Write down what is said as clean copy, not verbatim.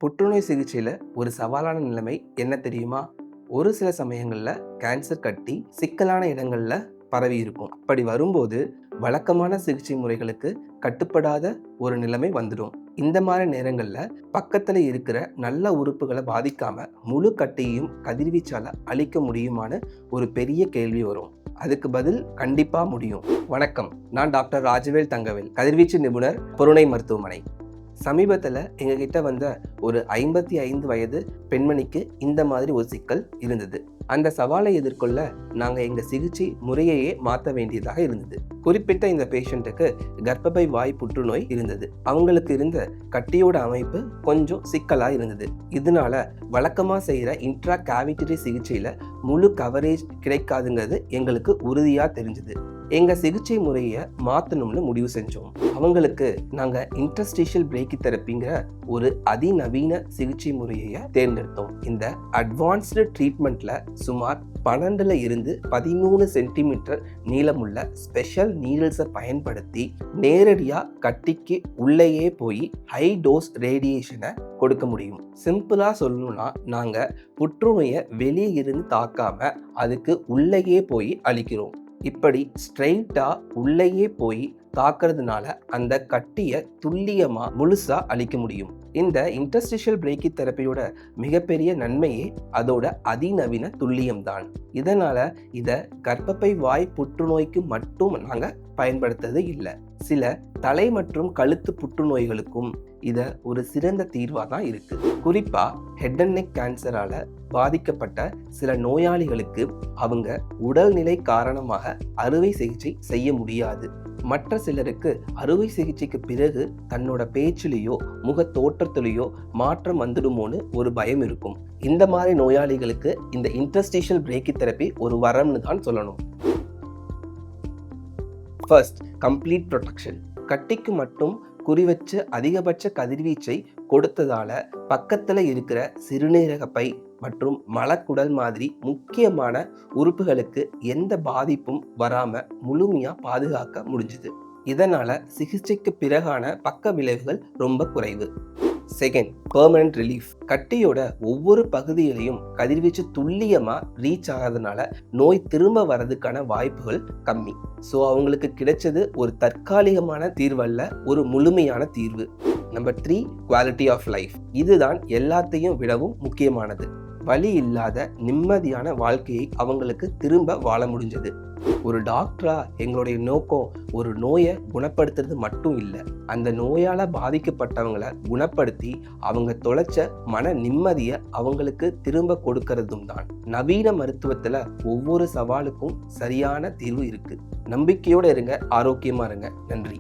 புற்றுநோய் சிகிச்சையில் ஒரு சவாலான நிலைமை என்ன தெரியுமா? ஒரு சில சமயங்களில் கேன்சர் கட்டி சிக்கலான இடங்களில் பரவி இருக்கும். அப்படி வரும்போது வழக்கமான சிகிச்சை முறைகளுக்கு கட்டுப்படாத ஒரு நிலைமை வந்துடும். இந்த மாதிரி நேரங்களில் பக்கத்தில் இருக்கிற நல்ல உறுப்புகளை பாதிக்காம முழு கட்டியையும் கதிர்வீச்சால் அழிக்க முடியுமான்னு ஒரு பெரிய கேள்வி வரும். அதுக்கு பதில் கண்டிப்பா முடியும். வணக்கம், நான் டாக்டர் ராஜவேல் தங்கவேல், கதிர்வீச்சு நிபுணர், பொருணை மருத்துவமனை. சமீபத்தில் எங்ககிட்ட வந்த ஒரு 55 வயது பெண்மணிக்கு இந்த மாதிரி ஒரு சிக்கல் இருந்தது. அந்த சவாலை எதிர்கொள்ள நாங்கள் எங்கள் சிகிச்சை முறையையே மாற்ற வேண்டியதாக இருந்தது. குறிப்பிட்ட இந்த பேஷண்ட்டுக்கு கர்ப்பப்பை வாய் புற்றுநோய் இருந்தது. அவங்களுக்கு இருந்த கட்டியோட அமைப்பு கொஞ்சம் சிக்கலாக இருந்தது. இதனால வழக்கமாக செய்கிற இன்ட்ரா கேவிட்டரி சிகிச்சையில் முழு கவரேஜ் கிடைக்காதுங்கிறது எங்களுக்கு உறுதியாக தெரிஞ்சுது. எங்கள் சிகிச்சை முறையை மாற்றணும்னு முடிவு செஞ்சோம். அவங்களுக்கு நாங்கள் இன்டர்ஸ்டிஷியல் பிரேக்கி தெரப்பிங்கிற ஒரு அதிநவீன சிகிச்சை முறையை தேர்ந்தெடுத்தோம். இந்த அட்வான்ஸ்டு ட்ரீட்மெண்ட்ல சுமார் 12 இருந்து 13 சென்டிமீட்டர் நீளமுள்ள ஸ்பெஷல் நீடில்ஸை பயன்படுத்தி நேரடியாக கட்டிக்கு உள்ளேயே போய் ஹை டோஸ் ரேடியேஷனை கொடுக்க முடியும். சிம்பிளாக சொல்லணும்னா, நாங்கள் புற்றுநோயை வெளியே இருந்து தாக்காம அதுக்கு உள்ளேயே போய் அழிக்கிறோம். இப்படி ஸ்ட்ரெயிட்டா உள்ளேயே போய் தாக்குறதுனால அந்த கட்டியை துல்லியமா முழுசா அழிக்க முடியும். இந்த இன்டர்ஸ்டிஷியல் பிரேக்கி தெரப்பியோட மிகப்பெரிய நன்மையே அதோட அதிநவீன துல்லியம்தான். இதனால இதை கர்ப்பப்பை வாய் புற்றுநோய்க்கு மட்டும் நாங்கள் பயன்படுத்துறது இல்லை. சில தலை மற்றும் கழுத்து புற்றுநோய்களுக்கும் இதை ஒரு சிறந்த தீர்வாக தான் இருக்கு. குறிப்பா ஹெட் அண்ட் நெக் கேன்சரால பாதிக்கப்பட்ட சில நோயாளிகளுக்கு அவங்க உடல்நிலை காரணமாக அறுவை சிகிச்சை செய்ய முடியாது. மற்ற சிலருக்கு அறுவை சிகிச்சைக்கு பிறகு தன்னோட பேச்சிலேயோ முக தோற்றத்திலேயோ மாற்றம் வந்துடுமோன்னு ஒரு பயம் இருக்கும். இந்த மாதிரி நோயாளிகளுக்கு இந்த இன்டர்ஸ்டிஷியல் பிரேக்கி தெரப்பி ஒரு வரம்னு தான் சொல்லணும். First, complete protection. கட்டிக்கு மட்டும் குறிவச்சு அதிகபட்ச கதிர்வீச்சை கொடுத்ததால பக்கத்தில் இருக்கிற சிறுநீரகப்பை மற்றும் மலக்குடல் மாதிரி முக்கியமான உறுப்புகளுக்கு எந்த பாதிப்பும் வராம முழுமையா பாதுகாக்க முடிஞ்சுது. இதனால சிகிச்சைக்கு பிறகான பக்க விளைவுகள் ரொம்ப குறைவு. Second, permanent relief. கட்டியோட ஒவ்வொரு பகுதியிலையும் கதிர்வீச்சு துல்லியமா ரீச் ஆகாதனால நோய் திரும்ப வர்றதுக்கான வாய்ப்புகள் கம்மி. ஸோ அவங்களுக்கு கிடைச்சது ஒரு தற்காலிகமான தீர்வல்ல, ஒரு முழுமையான தீர்வு. Number 3, quality of life. இதுதான் எல்லாத்தையும் விடவும் முக்கியமானது. வலி இல்லாத நிம்மதியான வாழ்க்கையை அவங்களுக்கு திரும்ப வாழ முடிஞ்சது. ஒரு டாக்டரா எங்களுடைய நோக்கம் ஒரு நோயை குணப்படுத்துறது மட்டும் இல்லை, அந்த நோயால பாதிக்கப்பட்டவங்களை குணப்படுத்தி அவங்க தொலைச்ச மன நிம்மதியை அவங்களுக்கு திரும்ப கொடுக்கறதும் தான். நவீன மருத்துவத்துல ஒவ்வொரு சவாலுக்கும் சரியான தீர்வு இருக்கு. நம்பிக்கையோட இருங்க, ஆரோக்கியமா இருங்க. நன்றி.